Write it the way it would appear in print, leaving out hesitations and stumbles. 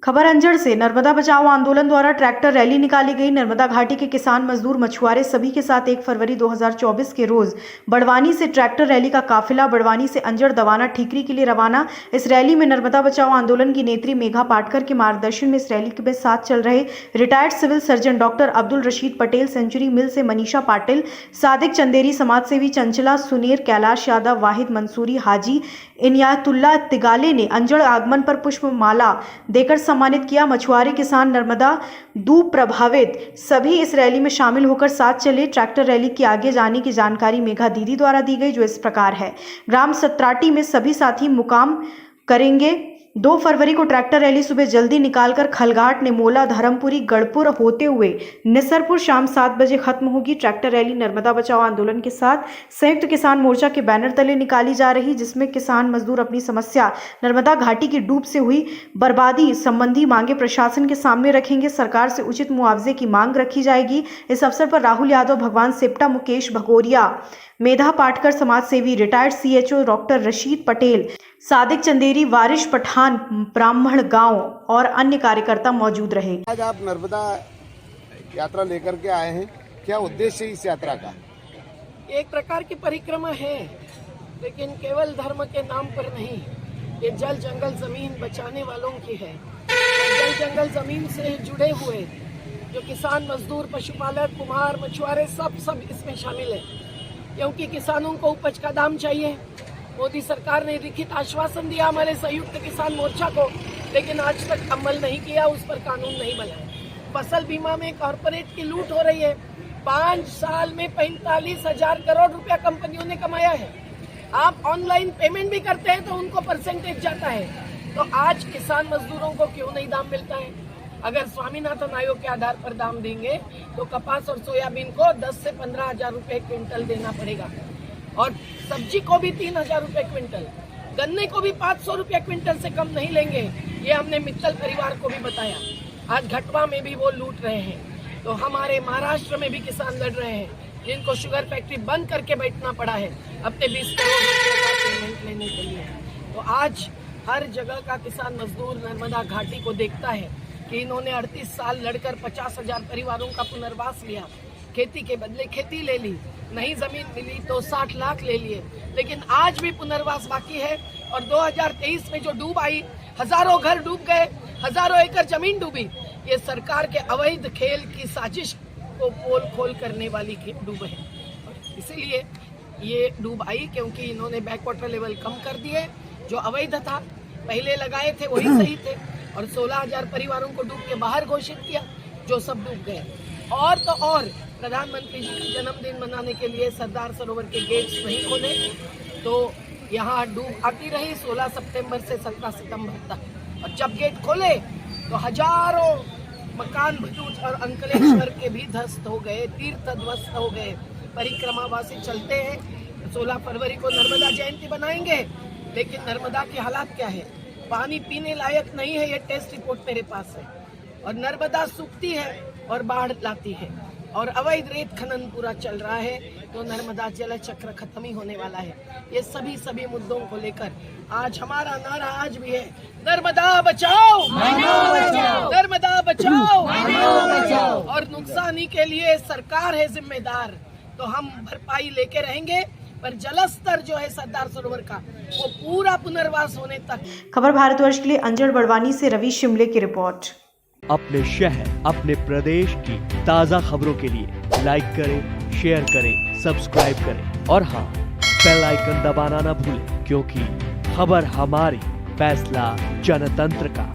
खबर अंजड़ से। नर्मदा बचाओ आंदोलन द्वारा ट्रैक्टर रैली निकाली गई। नर्मदा घाटी के किसान, मजदूर, मछुआरे सभी के साथ 1 फरवरी 2024 के रोज बड़वानी से ट्रैक्टर रैली का काफिला बड़वानी से अंजड़, दवाना, ठीकरी के लिए रवाना। इस रैली में नर्मदा बचाओ आंदोलन की नेत्री मेघा पाटकर के मार्गदर्शन में इस रैली के साथ चल रहे retired civil surgeon doctor Abdul Rashid Patel, century mill से मनीषा पाटिल, सादिक चंदेरी, समाजसेवी चंचला सुनेर, कैलाश यादव, वाहिद मंसूरी, हाजी इनायतुल्ला तिगाले ने अंजड़ आगमन पर पुष्प माला देकर सम्मानित किया। मछुआरे, किसान, नर्मदा डूब प्रभावित सभी इस रैली में शामिल होकर साथ चले। ट्रैक्टर रैली के आगे जाने की जानकारी मेघा दीदी द्वारा दी गई, जो इस प्रकार है। ग्राम सत्राटी में सभी साथी मुकाम करेंगे। 2 फरवरी को ट्रैक्टर रैली सुबह जल्दी निकालकर खलघाट, निमोला, धर्मपुरी, गढ़पुर होते हुए निसरपुर शाम 7 बजे खत्म होगी। ट्रैक्टर रैली नर्मदा बचाओ आंदोलन के साथ संयुक्त किसान मोर्चा के बैनर तले निकाली जा रही, जिसमें किसान मजदूर अपनी समस्या नर्मदा घाटी की डूब से हुई बर्बादी संबंधी मांगे प्रशासन के सामने रखेंगे। सरकार से उचित मुआवजे की मांग रखी जाएगी। इस अवसर पर राहुल यादव, भगवान सेप्टा, मुकेश भगोरिया, मेधा पाटकर, समाज सेवी, retired CHO doctor Rashid Patel, Sadiq Chanderi, वारिश पठान, ब्राह्मण गांव और अन्य कार्यकर्ता मौजूद रहे। आज आप नर्मदा यात्रा लेकर के आए हैं, क्या उद्देश्य है इस यात्रा का? एक प्रकार की परिक्रमा है, लेकिन केवल धर्म के नाम पर नहीं, ये जल जंगल जमीन बचाने वालों की है। जल जंगल जमीन से जुड़े हुए जो किसान, मजदूर, पशुपालक, कुम्हार, मछुआरे सब इसमें शामिल है, क्योंकि किसानों को उपज का दाम चाहिए। मोदी सरकार ने लिखित आश्वासन दिया हमारे संयुक्त किसान मोर्चा को, लेकिन आज तक अमल नहीं किया, उस पर कानून नहीं बना है। फसल बीमा में कॉर्पोरेट की लूट हो रही है। 5 साल में 45,000 करोड़ रुपया कंपनियों ने कमाया है। आप ऑनलाइन पेमेंट भी करते हैं तो उनको परसेंटेज जाता है। तो आज किसान मजदूरों को क्यों नहीं दाम मिलता है? अगर स्वामीनाथन आयोग के आधार पर दाम देंगे तो कपास और सोयाबीन को 10 से 15,000 रुपए क्विंटल देना पड़ेगा, और सब्जी को भी 3,000 रुपए क्विंटल, गन्ने को भी 500 रुपए क्विंटल से कम नहीं लेंगे। ये हमने मित्तल परिवार को भी बताया। आज घटवा में भी वो लूट रहे हैं। तो हमारे महाराष्ट्र में भी किसान लड़ रहे हैं, जिनको शुगर फैक्ट्री बंद करके बैठना पड़ा है अपने 20 करोड़ रुपए का पेमेंट लेने के लिए। तो आज हर जगह का किसान मजदूर नर्मदा घाटी को देखता है कि इन्होंने 38 साल लड़कर 50,000 परिवारों का पुनर्वास लिया, खेती के बदले खेती ले ली, नई जमीन मिली तो 60 लाख ले लिए, लेकिन आज भी पुनर्वास बाकी है। और 2023 में जो डूब आई, हजारों घर डूब गए, हजारों एकड़ जमीन डूबी। ये सरकार के अवैध खेल की साजिश को पोल खोल करने वाली डूब है। इसीलिए ये डूब आई, क्योंकि इन्होंने बैक वाटर लेवल कम कर दिए। जो अवैध था पहले लगाए थे वही सही थे, और 16,000 परिवारों को डूब के बाहर घोषित किया, जो सब डूब गए। और तो और प्रधानमंत्री जी का जन्मदिन मनाने के लिए सरदार सरोवर के गेट्स नहीं खोले, तो यहाँ डूब आती रही 16 सितंबर से 17 सितंबर तक। और जब गेट खोले तो हजारों मकान भरूच और अंकलेश्वर के भी ध्वस्त हो गए, तीर्थ ध्वस्त हो गए। परिक्रमावासी चलते हैं। 16 फरवरी को नर्मदा जयंती बनाएंगे, लेकिन नर्मदा की हालात क्या है? पानी पीने लायक नहीं है, ये टेस्ट रिपोर्ट मेरे पास है। और नर्मदा सूखती है और बाढ़ लाती है, और अवैध रेत खनन पूरा चल रहा है, तो नर्मदा जल चक्र खत्म ही होने वाला है। ये सभी मुद्दों को लेकर आज हमारा नारा आज भी है, नर्मदा बचाओ, नर्मदा बचाओ। और नुकसानी के लिए सरकार है जिम्मेदार, तो हम भरपाई लेके रहेंगे, पर जलस्तर जो है सरदार सरोवर का वो पूरा पुनर्वास होने तक। खबर भारतवर्ष के लिए अंजड़, बड़वानी से रवि शिमले की रिपोर्ट। अपने शहर, अपने प्रदेश की ताज़ा खबरों के लिए लाइक करें, शेयर करें, सब्सक्राइब करें और हाँ, बेल आइकन दबाना ना भूलें, क्योंकि खबर हमारी, फैसला जनतंत्र का।